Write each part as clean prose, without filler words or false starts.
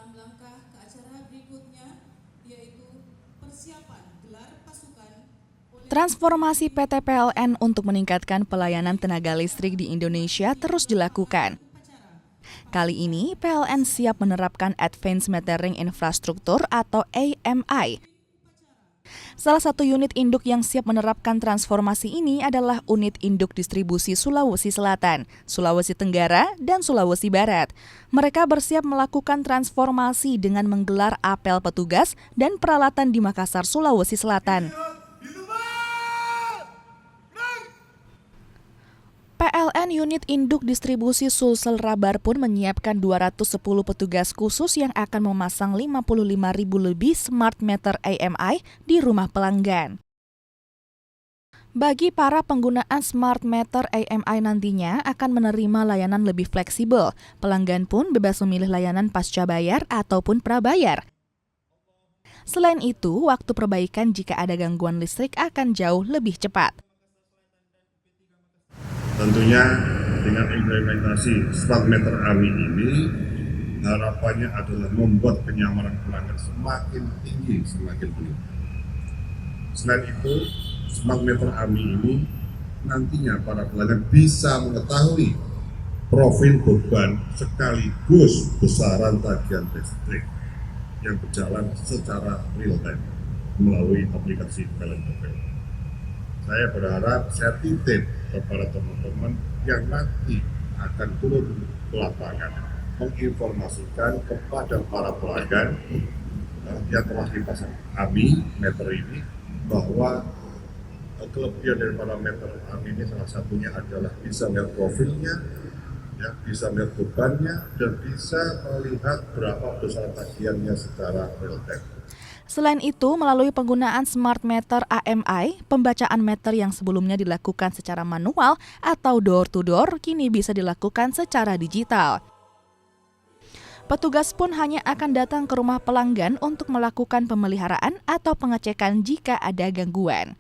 dalam langkah ke acara berikutnya, yaitu persiapan gelar pasukan. Transformasi PT PLN untuk meningkatkan pelayanan tenaga listrik di Indonesia terus dilakukan. Kali ini, PLN siap menerapkan Advanced Metering Infrastructure atau AMI. Salah satu unit induk yang siap menerapkan transformasi ini adalah unit induk distribusi Sulawesi Selatan, Sulawesi Tenggara, dan Sulawesi Barat. Mereka bersiap melakukan transformasi dengan menggelar apel petugas dan peralatan di Makassar, Sulawesi Selatan. PLN Unit Induk Distribusi Sulsel Rabar pun menyiapkan 210 petugas khusus yang akan memasang 55.000 lebih smart meter AMI di rumah pelanggan. Bagi para penggunaan smart meter AMI nantinya akan menerima layanan lebih fleksibel. Pelanggan pun bebas memilih layanan pasca bayar ataupun prabayar. Selain itu, waktu perbaikan jika ada gangguan listrik akan jauh lebih cepat. Tentunya dengan implementasi smart meter AMI ini, harapannya adalah membuat kenyamanan pelanggan semakin tinggi, semakin baik. Selain itu, smart meter AMI ini nantinya para pelanggan bisa mengetahui profil beban sekaligus besaran tagihan listrik yang berjalan secara real time melalui aplikasi PLN. Saya berharap, saya titip kepada teman-teman yang nanti akan turun ke lapangan menginformasikan kepada para pelanggan yang telah dipasang AMI meter ini bahwa kelebihan dari parameter AMI ini salah satunya adalah bisa melihat profilnya, ya, bisa melihat bebannya, dan bisa melihat berapa besaran tagihannya secara real time. Selain itu, melalui penggunaan smart meter AMI, pembacaan meter yang sebelumnya dilakukan secara manual atau door-to-door kini bisa dilakukan secara digital. Petugas pun hanya akan datang ke rumah pelanggan untuk melakukan pemeliharaan atau pengecekan jika ada gangguan.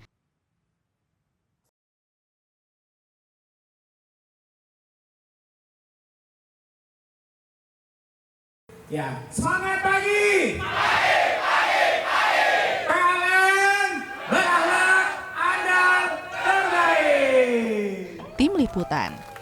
Ya, semangat pagi! Tim Liputan.